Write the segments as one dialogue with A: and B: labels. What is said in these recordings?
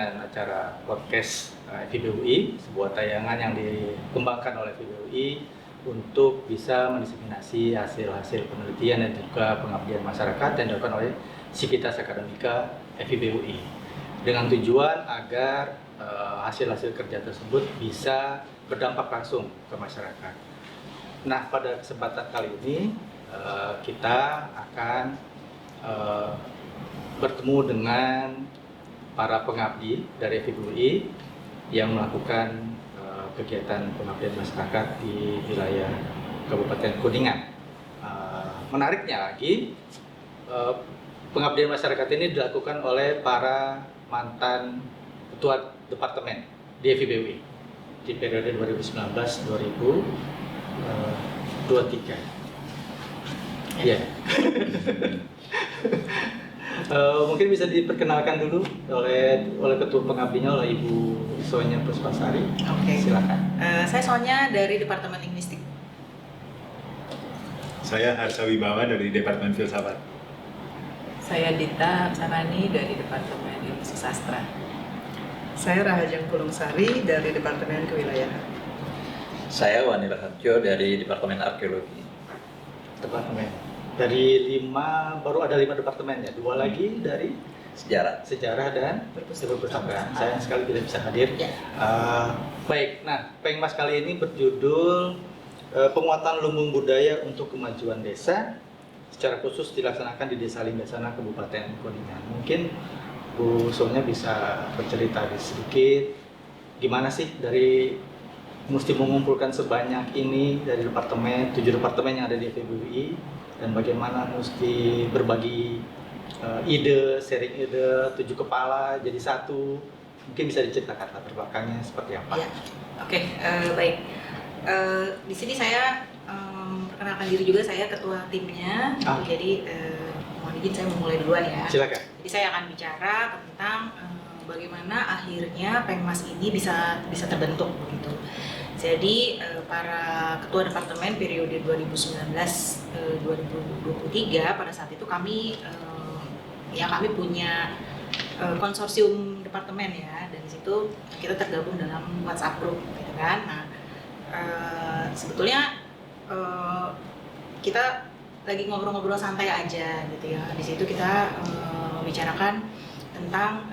A: dengan acara podcast FIB UI, sebuah tayangan yang dikembangkan oleh FIB UI untuk bisa mendiseminasi hasil-hasil penelitian dan juga pengabdian masyarakat yang dilakukan oleh Sivitas Akademika FIB UI dengan tujuan agar hasil-hasil kerja tersebut bisa berdampak langsung ke masyarakat. Nah, pada kesempatan kali ini kita akan bertemu dengan para pengabdi dari FIB UI yang melakukan kegiatan pengabdian masyarakat di wilayah Kabupaten Kuningan. Menariknya lagi, pengabdian masyarakat ini dilakukan oleh para mantan ketua departemen di FIB UI di periode 2019-2023. Ya. Mungkin bisa diperkenalkan dulu oleh ketua pengabdinya, oleh Ibu Sonya Puspasari.
B: Oke.
A: Silakan.
B: Saya Sonya dari Departemen Linguistik.
C: Saya Harsha Wibawa dari Departemen Filsafat.
D: Saya Dita Sarani dari Departemen Ilmu Sastra.
E: Saya Rahajang Pulungsari dari Departemen Kewilayahan.
F: Saya Wani Raharjo dari Departemen Arkeologi.
A: Departemen. Dari baru ada 5 departemen ya, 2 lagi dari sejarah dan perpustakaan. Sayang sekali tidak bisa hadir. Baik, nah Pengmas kali ini berjudul Penguatan Lumbung Budaya untuk Kemajuan Desa, secara khusus dilaksanakan di Desa Linggasana, Kabupaten Kuningan. Mungkin Bu Sonya bisa bercerita sedikit gimana sih dari mesti mengumpulkan sebanyak ini dari 7 departemen yang ada di FIB UI, dan bagaimana mesti berbagi ide, sharing ide, 7 kepala jadi satu. Mungkin bisa diceritakan latar belakangnya seperti apa?
B: Ya. Oke, baik. Di sini saya perkenalkan diri juga, saya ketua timnya. Jadi mohon izin saya memulai duluan ya.
A: Silakan.
B: Jadi saya akan bicara tentang bagaimana akhirnya Pengmas ini bisa terbentuk begitu. Jadi para ketua departemen periode 2019-2023 pada saat itu kami punya konsorsium departemen ya, dan di situ kita tergabung dalam WhatsApp group gitu kan. Nah, sebetulnya kita lagi ngobrol-ngobrol santai aja gitu ya. Di situ kita membicarakan tentang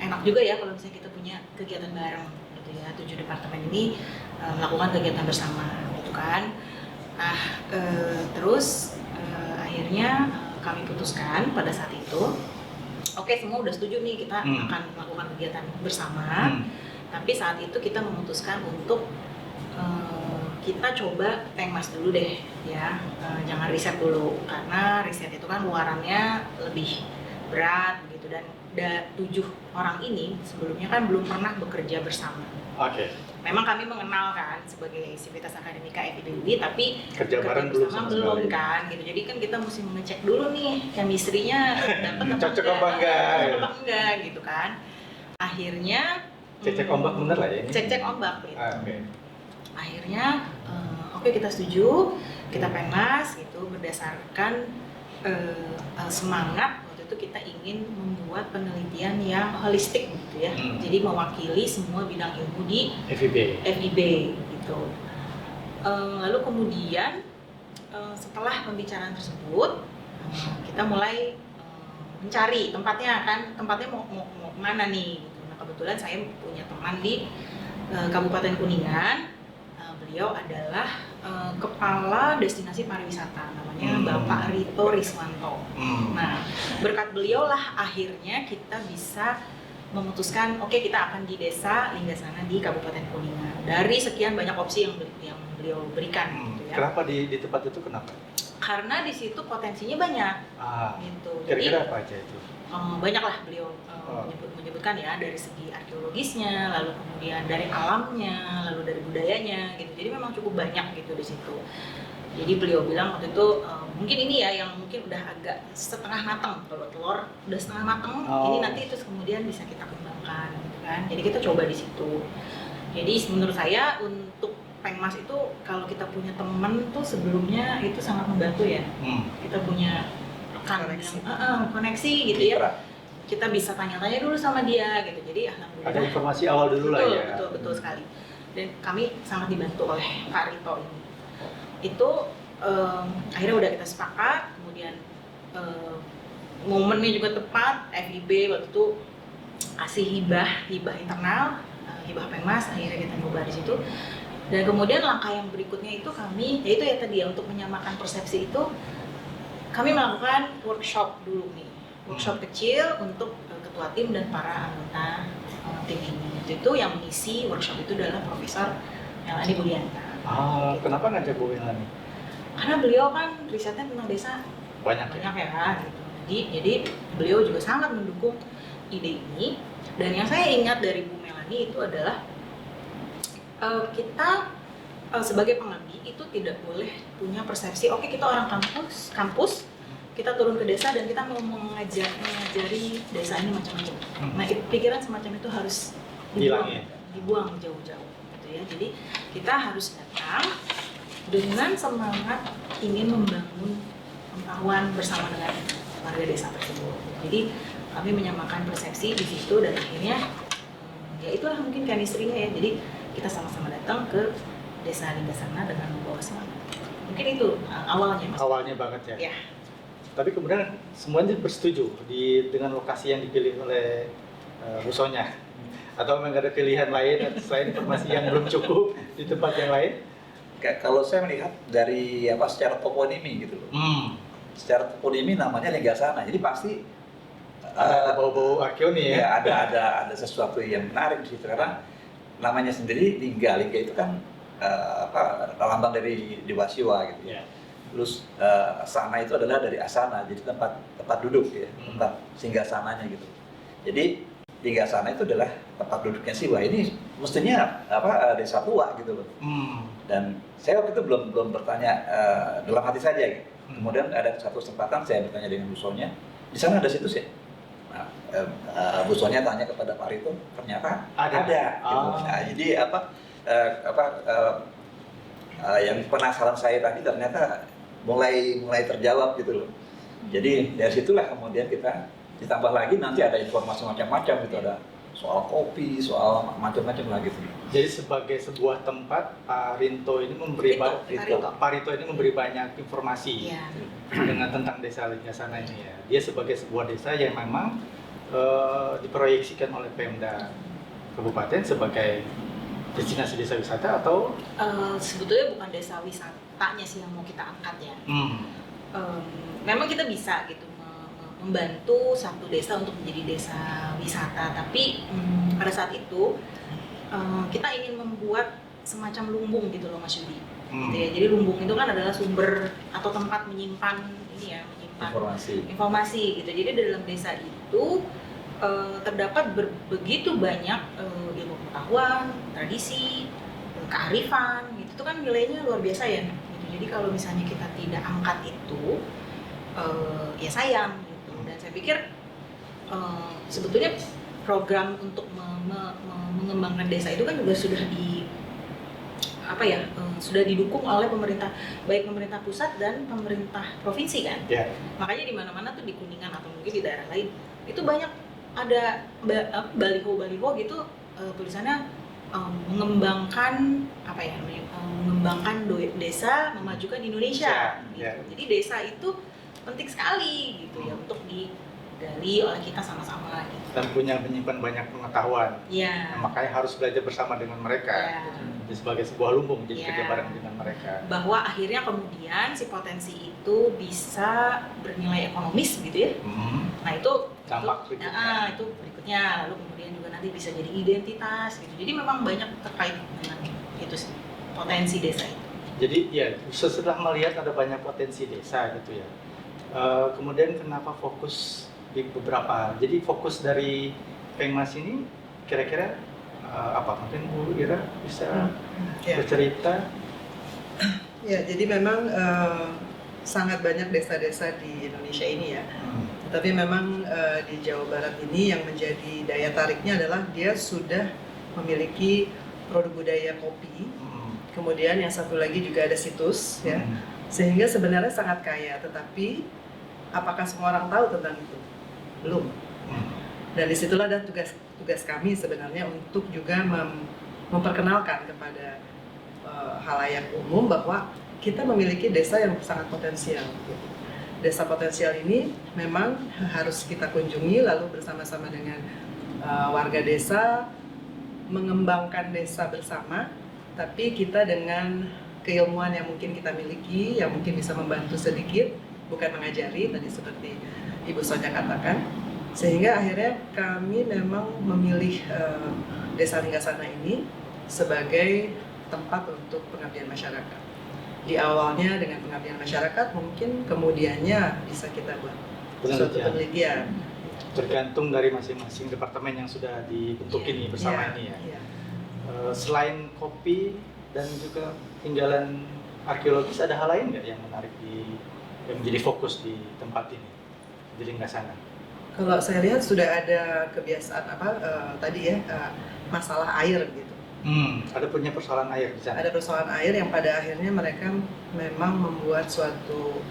B: enak juga ya kalau misalnya kita punya kegiatan bareng. Ya, 7 departemen ini melakukan kegiatan bersama gitu kan. Nah, terus akhirnya kami putuskan pada saat itu, oke, semua udah setuju nih kita akan melakukan kegiatan bersama. Tapi saat itu kita memutuskan untuk kita coba Pengmas dulu deh ya, jangan riset dulu, karena riset itu kan luarannya lebih berat gitu, dan 7 orang ini sebelumnya kan belum pernah bekerja bersama.
A: Oke.
B: Memang kami mengenal kan sebagai Sivitas Akademika FIB UI, tapi
A: kerja bareng belum sama
B: belum
A: sekali
B: kan gitu. Jadi kan kita mesti mengecek dulu nih chemistry-nya dapat
A: cocok apa enggak
B: gitu kan. Akhirnya
A: cek ombak bener lah ya ini.
B: Cek ombak gitu.
A: Okay.
B: Akhirnya oke, kita setuju, kita Pengmas gitu berdasarkan semangat itu kita ingin membuat penelitian yang holistik gitu ya. Jadi mewakili semua bidang ilmu di FIB gitu. Lalu kemudian setelah pembicaraan tersebut kita mulai mencari tempatnya mau mana nih gitu. Nah, kebetulan saya punya teman di Kabupaten Kuningan. Beliau adalah kepala destinasi pariwisata, namanya Bapak Rito Riswanto. Nah, berkat beliau lah akhirnya kita bisa memutuskan, oke, kita akan di Desa Linggasana di Kabupaten Kuningan. Dari sekian banyak opsi yang beliau berikan gitu ya.
A: Kenapa di tempat itu, kenapa?
B: Karena di situ potensinya banyak. Gitu.
A: Kira-kira apa aja itu?
B: Banyak lah beliau menyebutkan ya, dari segi arkeologisnya, lalu kemudian dari alamnya, lalu dari budayanya gitu. Jadi memang cukup banyak gitu di situ. Jadi beliau bilang waktu itu mungkin ini ya yang mungkin udah agak setengah matang, kalau telur udah setengah matang, ini nanti itu kemudian bisa kita kembangkan gitu kan. Jadi kita coba di situ. Jadi menurut saya untuk Pengmas itu kalau kita punya teman tuh sebelumnya itu sangat membantu ya. Kita punya koneksi gitu ya. kita bisa tanya-tanya dulu sama dia gitu. Jadi alhamdulillah
A: Ada informasi awal dulu lah ya.
B: betul sekali. Dan kami sangat dibantu oleh Kak Rito ini. Itu akhirnya udah kita sepakat, kemudian momennya juga tepat. FIB waktu itu kasih hibah internal, hibah Pengmas, akhirnya kita nyoba di situ. Dan kemudian langkah yang berikutnya itu kami, yaitu ya tadi ya, untuk menyamakan persepsi itu kami melakukan workshop dulu nih, workshop kecil untuk ketua tim dan para anggota tim ini. Itu yang mengisi workshop itu adalah Profesor Melani Budianta.
A: Kenapa ngajak Bu Melani?
B: Karena beliau kan risetnya tentang desa
A: Banyak
B: ya gitu. Jadi beliau juga sangat mendukung ide ini. Dan yang saya ingat dari Bu Melani itu adalah kita sebagai pengabdi itu tidak boleh punya persepsi oke, kita orang kampus kita turun ke desa dan kita mau mengajari desa ini macam-macam. Nah, pikiran semacam itu harus dibuang jauh-jauh gitu ya. Jadi kita harus datang dengan semangat ingin membangun pengetahuan bersama dengan warga desa tersebut. Jadi kami menyamakan persepsi di situ dan akhirnya ya itulah mungkin chemistry-nya ya. Jadi kita sama-sama datang ke desa Linggasana dengan membawa semangat. Mungkin itu awalnya Mas.
A: Awalnya banget ya.
B: Ya.
A: Tapi kemudian semuanya bersetuju dengan lokasi yang dipilih oleh Bu Sonya. Atau memang ada pilihan lain selain informasi yang belum cukup di tempat yang lain?
F: Kalau saya melihat dari secara toponimi gitu loh. Secara toponimi namanya Linggasana. Jadi pasti
A: ada bau-bau arkeo nih ya.
F: Ada sesuatu yang menarik di situ karena namanya sendiri Lingga itu kan lambang dari Dewa Siwa gitu ya. Terus sana itu adalah dari asana, jadi tempat duduk ya, tempat singgasananya gitu. Jadi Linggasana itu adalah tempat duduknya Siwa. Ini mestinya desa tua gitu loh. Dan saya waktu itu belum bertanya dalam hati saja gitu. Kemudian ada satu kesempatan saya bertanya dengan Bu Sonya, di sana ada situs ya? Bu Sonya tanya kepada Pak Rito, ternyata ada gitu. Nah, jadi yang penasaran saya tadi ternyata mulai terjawab gitu loh. Jadi dari situlah kemudian kita ditambah lagi nanti ada informasi macam-macam gitu, ada soal kopi, soal macam-macam lah gitu.
A: Jadi sebagai sebuah tempat Pak Rito ini memberi banyak informasi dengan tentang desa Linggasana ini ya. Dia sebagai sebuah desa yang memang diproyeksikan oleh Pemda Kabupaten sebagai destinasi desa wisata atau
B: sebetulnya bukan desa wisatanya sih yang mau kita angkat ya. Memang kita bisa gitu membantu satu desa untuk menjadi desa wisata, tapi pada saat itu kita ingin membuat semacam lumbung gitu loh Mas Yudi. Gitu ya. Jadi lumbung itu kan adalah sumber atau tempat menyimpan informasi gitu. Jadi dalam desa itu terdapat begitu banyak ilmu pengetahuan, tradisi, kearifan gitu. Itu kan nilainya luar biasa ya. Gitu. Jadi kalau misalnya kita tidak angkat itu ya sayang gitu. Dan saya pikir sebetulnya program untuk mengembangkan desa itu kan juga sudah sudah didukung oleh pemerintah, baik pemerintah pusat dan pemerintah provinsi kan. Makanya di mana-mana tuh di Kuningan atau mungkin di daerah lain itu banyak ada baliho-baliho gitu tulisannya mengembangkan mengembangkan desa, memajukan Indonesia gitu. Jadi desa itu penting sekali gitu ya untuk digali oleh kita sama-sama gitu.
A: Dan menyimpan banyak pengetahuan. Nah, makanya harus belajar bersama dengan mereka. Jadi sebagai sebuah lumbung jadi kerja bareng dengan mereka.
B: Bahwa akhirnya kemudian si potensi itu bisa bernilai ekonomis gitu ya. Nah itu
A: dampak berikutnya.
B: Itu berikutnya, lalu kemudian juga nanti bisa jadi identitas gitu. Jadi memang banyak terkait dengan itu sih, potensi desa itu. Jadi
A: ya setelah melihat ada banyak potensi desa gitu ya. Kemudian kenapa fokus di beberapa? Jadi fokus dari Pengmas ini kira-kira apa? Mungkin Bu Ira bisa bercerita.
E: Ya, jadi memang sangat banyak desa-desa di Indonesia ini ya. Tapi memang di Jawa Barat ini yang menjadi daya tariknya adalah dia sudah memiliki produk budaya kopi. Kemudian yang satu lagi juga ada situs ya. Sehingga sebenarnya sangat kaya, tetapi apakah semua orang tahu tentang itu? Belum. Dan disitulah ada tugas kami sebenarnya untuk juga memperkenalkan kepada halayak umum bahwa kita memiliki desa yang sangat potensial. Desa potensial ini memang harus kita kunjungi, lalu bersama-sama dengan warga desa mengembangkan desa bersama, tapi kita dengan keilmuan yang mungkin kita miliki, yang mungkin bisa membantu sedikit, bukan mengajari tadi seperti Ibu Sonia katakan, sehingga akhirnya kami memang memilih Desa Linggasana ini sebagai tempat untuk pengabdian masyarakat. Di awalnya dengan pengabdian masyarakat, mungkin kemudiannya bisa kita buat suatu penelitian.
A: Tergantung dari masing-masing departemen yang sudah dibentuk ini bersama ini ya. Selain kopi dan juga tinggalan arkeologis, ada hal lain nggak yang menarik yang menjadi fokus di tempat ini, di Linggasana?
E: Kalau saya lihat sudah ada kebiasaan masalah air gitu.
A: Ada punya persoalan air di sana.
E: Ada persoalan air yang pada akhirnya mereka memang membuat suatu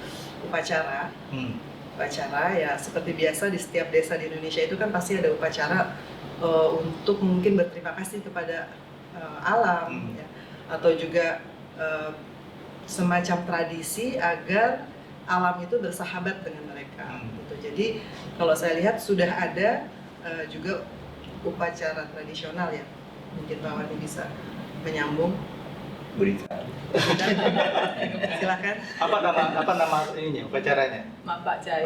E: upacara. Upacara ya seperti biasa di setiap desa di Indonesia itu kan pasti ada upacara untuk mungkin berterima kasih kepada alam, ya. Atau juga semacam tradisi agar alam itu bersahabat dengan mereka. Gitu. Jadi kalau saya lihat sudah ada juga upacara tradisional ya. Mungkin Pak Wani bisa menyambung.
F: Berita.
E: Silakan.
A: Apa nama ininya upacaranya?
D: Mapacai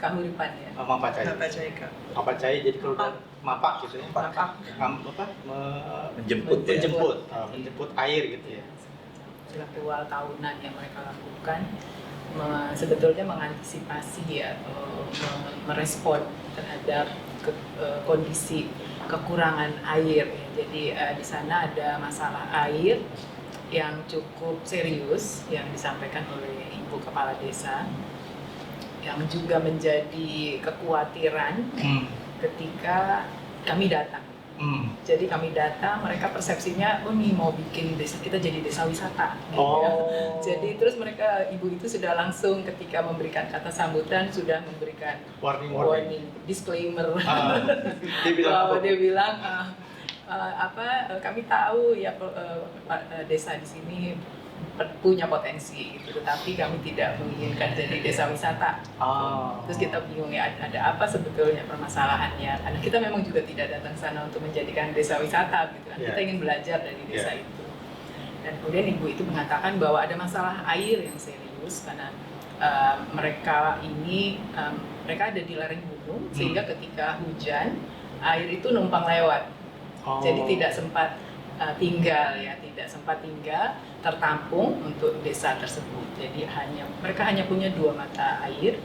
D: Kahuripan ya.
A: Mapacai. Mapacai jadi kalau mapak gitu ya.
E: Mapak.
A: Menjemput air gitu ya.
D: Ritual tahunan yang mereka lakukan sebetulnya mengantisipasi atau merespon terhadap kondisi kekurangan air. Jadi di sana ada masalah air yang cukup serius yang disampaikan oleh Ibu Kepala Desa, yang juga menjadi kekhawatiran ketika kami datang. Jadi kami datang, mereka persepsinya, nih mau bikin desa kita jadi desa wisata. Gitu ya. Jadi terus mereka, ibu itu sudah langsung ketika memberikan kata sambutan sudah memberikan warning, disclaimer. Dia bilang kami tahu ya desa di sini punya potensi gitu, tetapi kami tidak menginginkan jadi desa wisata. Terus kita bingung ya, ada apa sebetulnya permasalahannya, karena kita memang juga tidak datang sana untuk menjadikan desa wisata gitu kan. Kita ingin belajar dari desa itu. Dan kemudian ibu itu mengatakan bahwa ada masalah air yang serius karena mereka ada di lereng gunung, sehingga ketika hujan air itu numpang lewat. Jadi tidak sempat tinggal tertampung untuk desa tersebut. Jadi mereka hanya punya 2 mata air,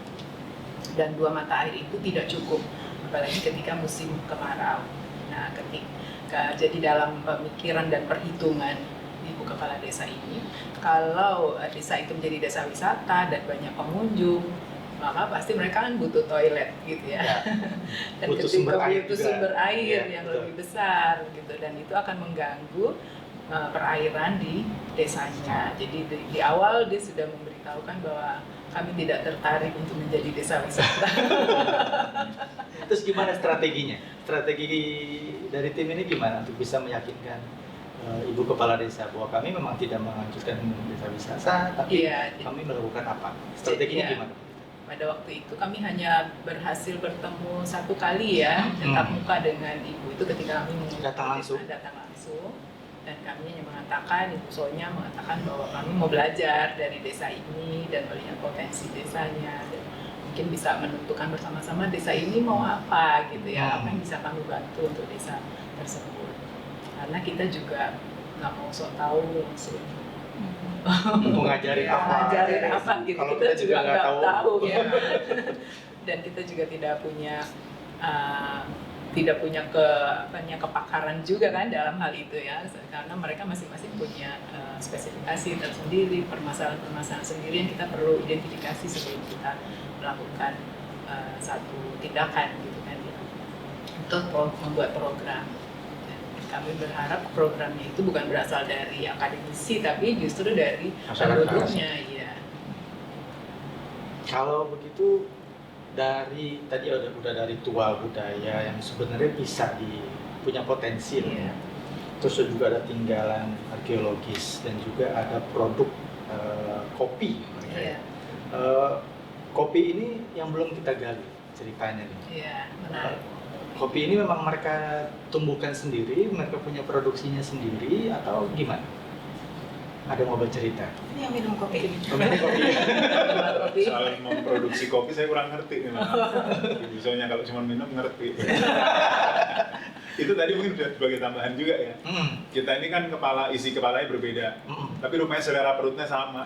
D: dan 2 mata air itu tidak cukup, apalagi ketika musim kemarau. Nah, jadi dalam pemikiran dan perhitungan Ibu Kepala Desa ini, kalau desa itu menjadi desa wisata dan banyak pengunjung, maka pasti mereka kan butuh toilet gitu ya. Dan
A: butuh
D: ketika sumber air yang lebih besar gitu, dan itu akan mengganggu perairan di desanya. Jadi di awal dia sudah memberitahukan bahwa kami tidak tertarik untuk menjadi desa wisata.
A: Terus gimana strateginya? Strategi dari tim ini gimana untuk bisa meyakinkan Ibu Kepala Desa bahwa kami memang tidak menganjurkan desa wisata, tapi kami melakukan apa? Strateginya gimana?
D: Pada waktu itu kami hanya berhasil bertemu 1 kali ya, tatap muka dengan ibu itu ketika kami
A: datang langsung.
D: Dan kami hanya mengatakan, Ibu Sonia mengatakan bahwa kami mau belajar dari desa ini dan melihat potensi desanya, dan mungkin bisa menentukan bersama-sama desa ini mau apa gitu ya, apa yang bisa kami bantu untuk desa tersebut. Karena kita juga nggak mau sok tahu langsung
A: mau ngajarin apa
D: gitu,
A: kalau
D: kita juga nggak tahu ya. Dan kita juga tidak punya kepakaran juga kan dalam hal itu ya, karena mereka masing-masing punya spesifikasi tersendiri, permasalahan-permasalahan sendiri yang kita perlu identifikasi sebelum kita melakukan satu tindakan gitu kan ya, untuk membuat program. Kami berharap programnya itu bukan berasal dari akademisi, tapi justru dari penduduknya. Iya.
A: Kalau begitu dari tadi udah dari tua budaya yang sebenarnya bisa punya potensi, ya. Terus juga ada tinggalan arkeologis dan juga ada produk kopi. Kopi ini yang belum kita gali ceritanya nih.
D: Iya, menarik.
A: Kopi ini memang mereka tumbuhkan sendiri, mereka punya produksinya sendiri atau gimana? Ada mau bercerita?
B: Ini yang minum kopi.
A: Minum kopi.
C: Soal memproduksi kopi saya kurang ngerti memang. Misalnya kalau cuma minum ngerti. Itu tadi mungkin sudah sebagai tambahan juga ya. Kita ini kan isi kepalanya berbeda, tapi rupanya selera perutnya sama.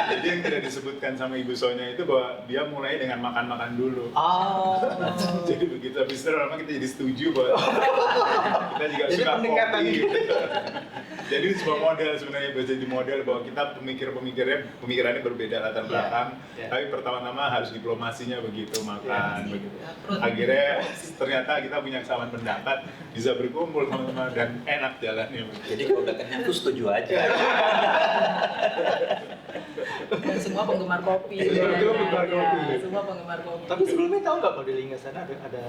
C: Jadi yang tidak disebutkan sama Ibu Sonya itu bahwa dia mulai dengan makan-makan dulu. Jadi begitu habis itu lama kita jadi setuju bahwa kita juga
A: jadi
C: suka kopi. Jadi sebuah model sebenarnya bisa jadi model bahwa kita pemikirannya berbeda latar belakang, tapi pertama-tama harus diplomasinya begitu makan begitu. Akhirnya ternyata kita punya kesamaan pendapat, bisa berkumpul sama dan enak jalannya.
F: Jadi kalau udah kenyang tuh setuju aja.
D: Dan semua penggemar kopi. Semua penggemar kopi.
A: Tapi sebelumnya tahu nggak kalau di Linggasana ada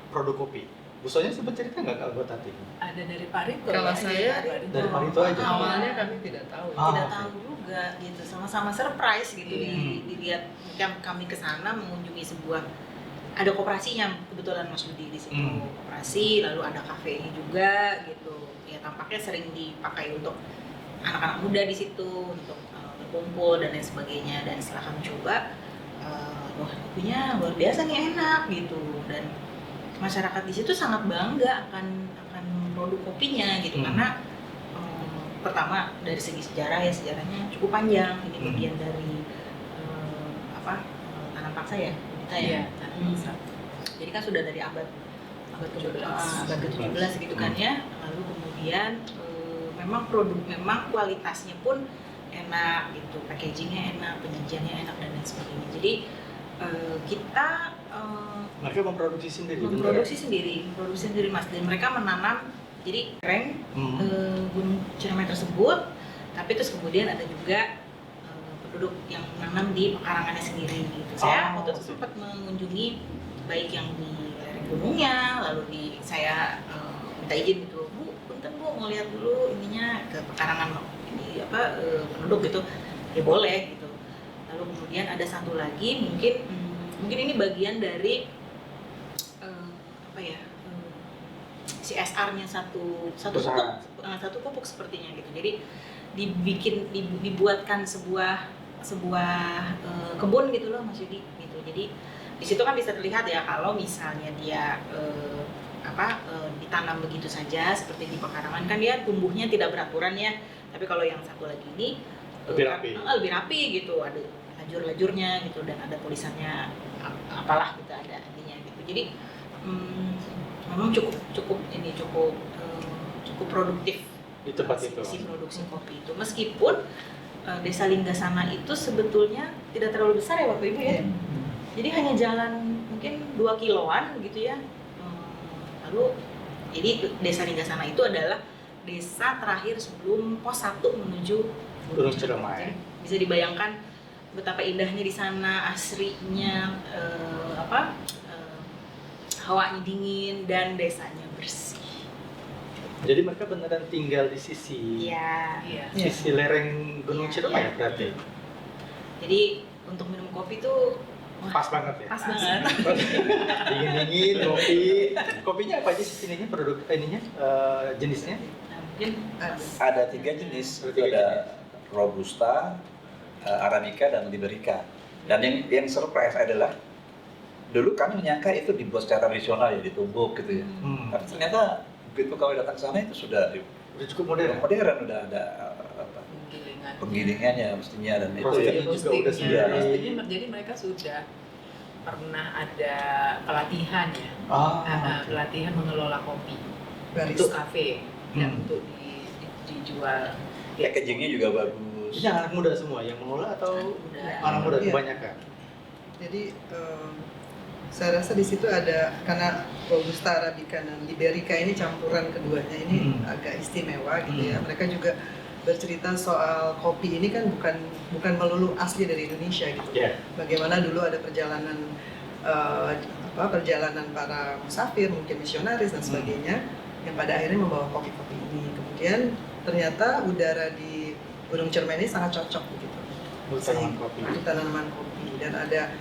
A: produk kopi? Bu Sonya sempat cerita nggak ke anggota tim?
D: Ada dari Pak Rito.
E: Kalau saya
A: dari Pak Rito aja.
E: Awalnya kami tidak tahu.
B: Tidak tahu juga gitu, sama-sama surprise gitu dilihat kami ke sana mengunjungi sebuah ada koperasinya kebetulan Mas Budi di situ koperasi, lalu ada kafenya juga gitu. Ya tampaknya sering dipakai untuk anak-anak muda di situ untuk berkumpul dan lain sebagainya. Dan setelah kami coba, wah kopinya luar biasa nih, enak gitu. Dan masyarakat di situ sangat bangga akan produk kopinya gitu karena pertama dari segi sejarah ya, sejarahnya cukup panjang. Ini bagian dari tanam paksa ya, kita ya. Jadi kan sudah dari abad ke-17 gitu kan ya. Lalu kemudian memang kualitasnya pun enak gitu, packagingnya enak, penyajiannya enak dan lain sebagainya. Jadi kita
A: mereka memproduksi sendiri Mas, dan mereka menanam jadi lereng Gunung Ciremai tersebut, tapi terus kemudian ada juga penduduk yang menanam di pekarangannya sendiri gitu. Saya waktu itu sempat mengunjungi baik yang di lereng gunungnya, lalu saya minta izin gitu, Bu, punten Bu mau lihat dulu ininya ke pekarangan ini penduduk gitu, ya boleh gitu. Lalu kemudian ada satu lagi mungkin ini bagian dari CSR-nya satu pupuk sepertinya gitu. Jadi dibuatkan sebuah kebun gitu loh Mas Yudi gitu. Jadi di situ kan bisa terlihat ya kalau misalnya dia ditanam begitu saja seperti di pekarangan kan dia tumbuhnya tidak beraturan ya. Tapi kalau yang satu lagi ini lebih rapi gitu, ada lajur-lajurnya gitu dan ada tulisannya apalah gitu, ada artinya gitu. Jadi memang cukup produktif di tempat itu.
B: Si produksi kopi itu, meskipun Desa Linggasana itu sebetulnya tidak terlalu besar ya Bapak Ibu ya. Jadi hanya jalan mungkin 2 kiloan gitu ya. Lalu jadi Desa Linggasana itu adalah desa terakhir sebelum pos 1 menuju
A: Gunung Ciremai.
B: Bisa dibayangkan betapa indahnya di sana, asrinya hawanya dingin dan desanya bersih.
A: Jadi mereka beneran tinggal di sisi lereng Gunung Ciremai berarti.
B: Jadi untuk minum kopi tuh
A: pas banget ya.
B: Pas banget.
A: Dingin kopinya apa aja sih produk jenisnya?
B: Mungkin
F: Ada 3 jenis, ada Robusta, Arabica dan Liberica. Dan yang surprise adalah dulu kami menyangka itu dibuat secara tradisional ya, ditumbuk gitu ya. Tapi ternyata begitu kami datang ke sana itu sudah
A: cukup modern,
F: udah ada penggilingannya mestinya dan itu
A: ya juga udah sendiri.
D: Jadi mereka sudah pernah ada pelatihan ya, pelatihan mengelola kopi itu cafe dan untuk dijual.
F: Packagingnya juga bagus.
A: Ini anak muda semua yang mengelola atau anak muda kebanyakan?
E: Jadi saya rasa di situ ada, karena Robusta, Arabica dan Liberica ini campuran keduanya ini agak istimewa gitu ya. Mereka juga bercerita soal kopi ini kan bukan melulu asli dari Indonesia gitu. Bagaimana dulu ada perjalanan perjalanan para musafir, mungkin misionaris dan sebagainya, yang pada akhirnya membawa kopi-kopi ini. Kemudian ternyata udara di Gunung Cermai ini sangat cocok begitu untuk tanaman kopi. Dan ada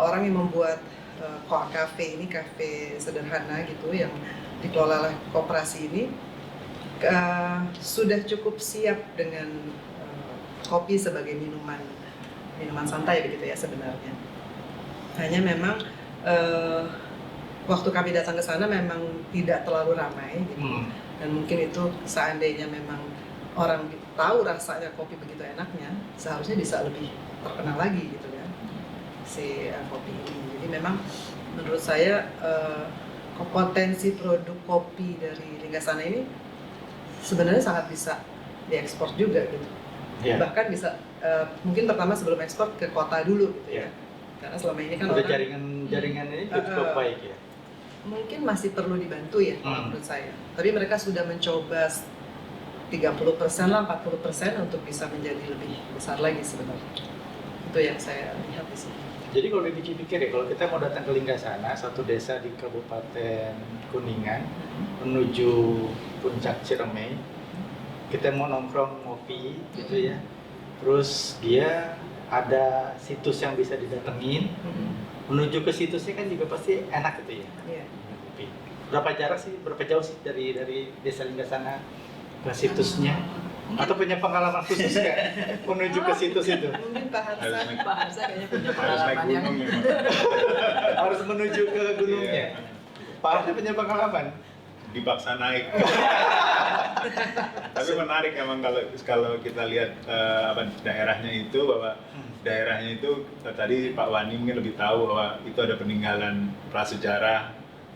E: orang yang membuat kafe ini, kafe sederhana gitu yang dikelola oleh koperasi ini, sudah cukup siap dengan kopi sebagai minuman santai begitu ya sebenarnya. Hanya memang waktu kami datang ke sana memang tidak terlalu ramai gitu. Dan mungkin itu seandainya memang orang tahu rasanya kopi begitu enaknya, seharusnya bisa lebih terkenal lagi gitu ya si kopi ini. Jadi memang menurut saya potensi produk kopi dari Linggasana ini sebenarnya sangat bisa diekspor juga gitu. Bahkan bisa mungkin pertama sebelum ekspor ke kota dulu gitu ya. Karena selama ini kan
A: udah jaringan ini cukup baik ya.
E: Mungkin masih perlu dibantu ya menurut saya. Tapi mereka sudah mencoba 30% lah, 40% untuk bisa menjadi lebih besar lagi sebenarnya. Itu yang saya lihat di sini.
A: Jadi kalau dipikir-pikir ya, kalau kita mau datang ke Linggasana, satu desa di Kabupaten Kuningan menuju Puncak Ciremai, kita mau nongkrong ngopi gitu ya. Terus dia ada situs yang bisa didatengin. Menuju ke situsnya kan juga pasti enak gitu ya.
E: Iya.
A: Kopi. Berapa jauh sih dari desa Linggasana ke situsnya? Atau punya pengalaman khusus nggak menuju ke situs itu?
E: Mungkin Pak
D: Harsa kayaknya punya
C: Harus naik
D: pengalaman yang
C: gunung memang.
A: Harus menuju ke gunungnya. Pak Harsa punya pengalaman?
C: Dipaksa naik. Tapi menarik emang kalau kita lihat daerahnya itu, bahwa daerahnya itu tadi Pak Wani mungkin lebih tahu bahwa itu ada peninggalan prasejarah,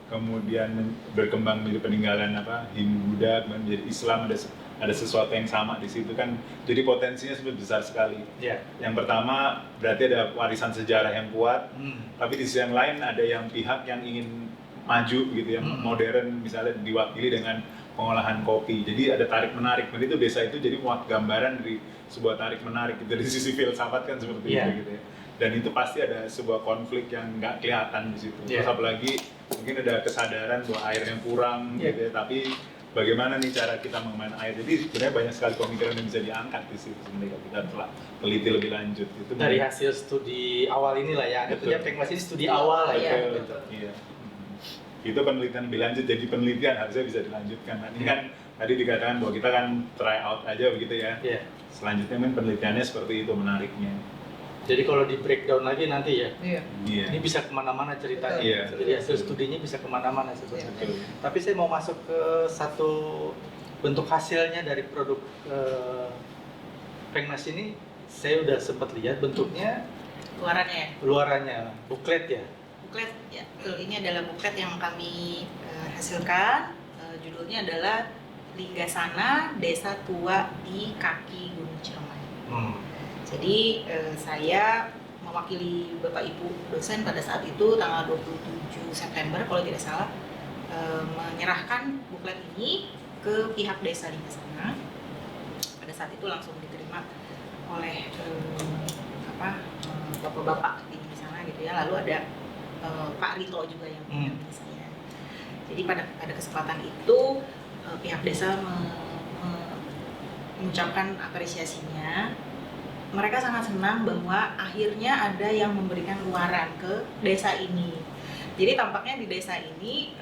C: kemudian berkembang menjadi peninggalan Hindu, Buddha, kemudian menjadi Islam, ada sesuatu yang sama di situ kan, jadi potensinya sebenarnya besar sekali. Yang pertama berarti ada warisan sejarah yang kuat, tapi di sisi yang lain ada yang pihak yang ingin maju gitu, yang modern, misalnya diwakili dengan pengolahan kopi. Jadi ada tarik menarik. Dan itu desa itu jadi muat gambaran dari sebuah tarik menarik dari sisi filsafat kan seperti itu gitu ya. Dan itu pasti ada sebuah konflik yang nggak kelihatan di situ. Terus apalagi mungkin ada kesadaran bahwa air yang kurang gitu ya. Tapi bagaimana nih cara kita mengamankan air? Jadi sebenarnya banyak sekali pemikiran yang bisa diangkat di situ sebenarnya kalau kita telah teliti lebih lanjut. Itu
A: dari hasil studi awal inilah ya. Tentunya masih studi awal lah ya.
C: Iya. Itu penelitian lebih lanjut, jadi penelitian harusnya bisa dilanjutkan. Nah, ini kan tadi dikatakan bahwa kita kan try out aja begitu ya. Selanjutnya kan penelitiannya seperti itu menariknya.
A: Jadi kalau di breakdown lagi nanti ya, ini bisa kemana-mana ceritanya. Jadi hasil studinya bisa kemana-mana sebenarnya. Tapi saya mau masuk ke satu bentuk hasilnya dari produk Pengmas ini. Saya udah sempat lihat bentuknya. Luarannya, buklet ya.
B: Buklet ya, betul. Ini adalah buklet yang kami hasilkan. Judulnya adalah Linggasana, Desa Tua di Kaki Gunung Ciremai. Jadi saya mewakili Bapak Ibu dosen pada saat itu tanggal 27 September kalau tidak salah, menyerahkan buklet ini ke pihak desa Linggasana. Pada saat itu langsung diterima oleh bapak-bapak di sana gitu ya. Lalu ada Pak Rito juga yang mendampingi saya. Jadi pada kesempatan itu pihak desa mengucapkan apresiasinya. Mereka sangat senang bahwa akhirnya ada yang memberikan luaran ke desa ini. Jadi tampaknya di desa ini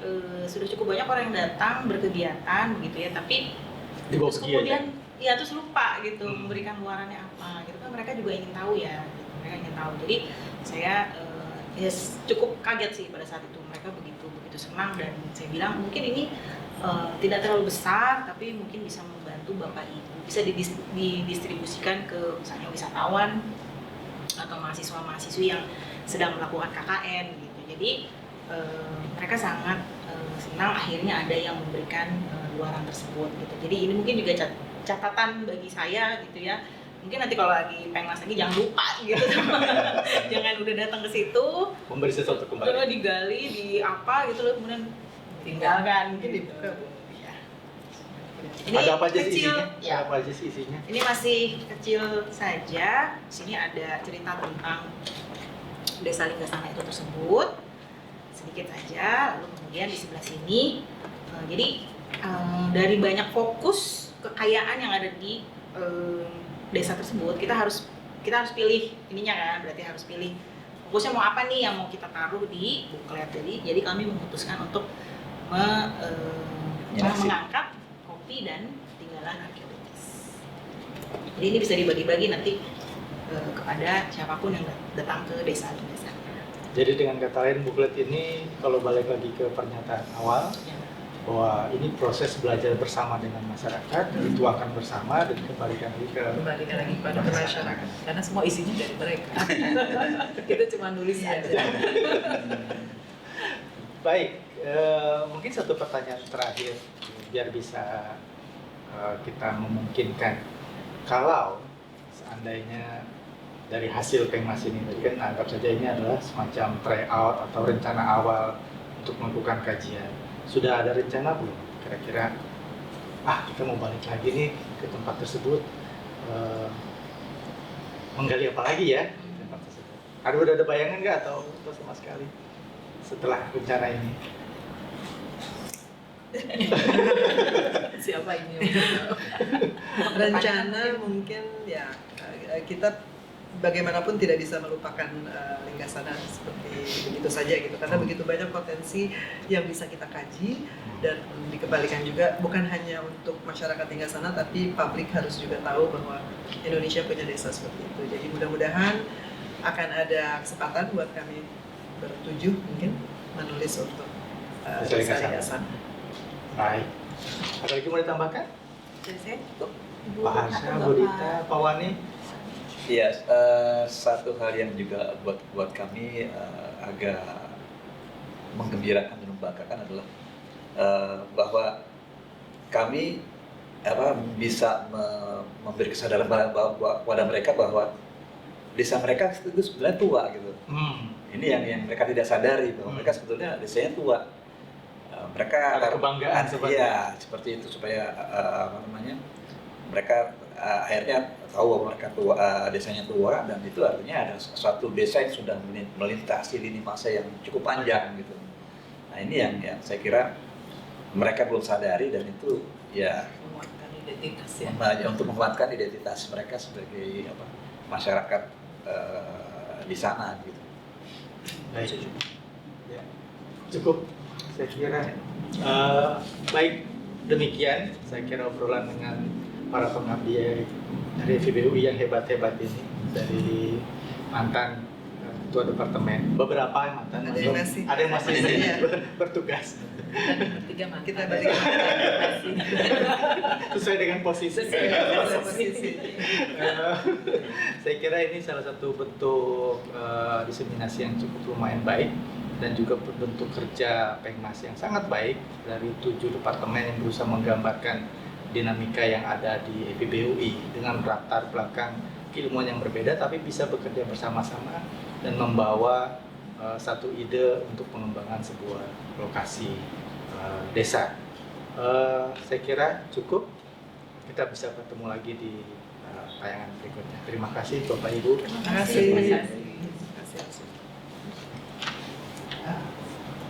B: sudah cukup banyak orang yang datang berkegiatan begitu ya, tapi terus kemudian terus lupa gitu memberikan luarannya apa gitu kan. Mereka juga ingin tahu ya, mereka ingin tahu. Jadi saya cukup kaget sih pada saat itu, mereka begitu senang. Dan saya bilang mungkin ini tidak terlalu besar, tapi mungkin bisa membantu Bapak Ibu, bisa didistribusikan ke misalnya wisatawan atau mahasiswa-mahasiswi yang sedang melakukan KKN gitu. Jadi mereka sangat senang akhirnya ada yang memberikan luaran tersebut gitu. Jadi ini mungkin juga catatan bagi saya gitu ya. Mungkin nanti kalau lagi Pengmas lagi jangan lupa gitu. Jangan udah datang ke situ
A: memberi sesuatu kembali,
B: digali di apa gitu loh, kemudian tinggalkan mungkin dibuka. Ini
A: ada apa aja sih
B: kecil,
A: isinya?
B: ya.
A: Ada apa aja sih isinya?
B: Ini masih kecil saja. Sini ada cerita tentang Desa Linggasana itu tersebut sedikit saja. Lalu kemudian di sebelah sini, jadi dari banyak fokus kekayaan yang ada di desa tersebut, kita harus pilih ininya kan, berarti harus pilih fokusnya mau apa nih yang mau kita taruh di buklet. Jadi kami memutuskan untuk mengangkat kopi dan tinggalan arkeologis. Jadi ini bisa dibagi-bagi nanti kepada siapapun yang datang ke desa Linggasana.
A: Jadi dengan kata lain buklet ini kalau balik lagi ke pernyataan awal bahwa ini proses belajar bersama dengan masyarakat, dituangkan bersama dan kembalikan lagi
D: pada masyarakat. Karena semua isinya dari mereka. Kita cuma nulis aja.
A: Baik, mungkin satu pertanyaan terakhir biar bisa kita memungkinkan, kalau seandainya dari hasil Pengmas ini, tadi kan anggap saja ini adalah semacam tryout atau rencana awal untuk melakukan kajian. Sudah ada rencana belum? Kira-kira, kita mau balik lagi nih ke tempat tersebut, menggali apa lagi ya di tempat tersebut? Udah ada bayangan nggak atau sama sekali setelah rencana ini?
D: Siapa ini?
E: Rencana mungkin ya kita bagaimanapun tidak bisa melupakan Linggasana seperti begitu saja gitu, karena begitu banyak potensi yang bisa kita kaji. Dan dikembalikan juga bukan hanya untuk masyarakat Linggasana, tapi publik harus juga tahu bahwa Indonesia punya desa seperti itu. Jadi mudah-mudahan akan ada kesempatan buat kami bertujuh mungkin menulis untuk desa Linggasana.
A: Baik, ada lagi mau ditambahkan?
B: Jadi saya cukup.
A: Pak Harsha, Bu Dita, Pak Wani.
F: Iya, satu hal yang juga buat kami agak menggembirakan dan membanggakan adalah bahwa kami bisa memberi kesadaran pada mereka bahwa desa mereka itu sebenarnya tua gitu. Ini yang mereka tidak sadari bahwa mereka sebetulnya desanya tua. Mereka
A: ada kebanggaan
F: seperti itu supaya mereka akhirnya tahu bahwa mereka tua, desanya tua, dan itu artinya ada suatu desa yang sudah melintasi lini masa yang cukup panjang gitu. Nah ini yang saya kira mereka belum sadari, dan itu ya
D: Menguatkan identitas ya.
F: Untuk menguatkan identitas mereka sebagai masyarakat di sana gitu.
A: Baik, ya, cukup saya kira. Baik, demikian saya kira obrolan dengan para pengabdi dari FIBUI yang hebat-hebat ini, dari mantan ketua departemen, beberapa yang mantan,
E: ada yang masih
A: bertugas.
D: Dan bertiga mantan.
E: Kita bertiga
D: masih.
A: Sesuai dengan posisi.
E: posisi.
A: Saya kira ini salah satu bentuk diseminasi yang cukup lumayan baik, dan juga bentuk kerja Pengmas yang sangat baik dari 7 departemen yang berusaha menggambarkan dinamika yang ada di FIBUI dengan latar belakang keilmuan yang berbeda, tapi bisa bekerja bersama-sama dan membawa satu ide untuk pengembangan sebuah lokasi desa. Saya kira cukup. Kita bisa bertemu lagi di tayangan berikutnya. Terima kasih Bapak Ibu.
E: Terima kasih.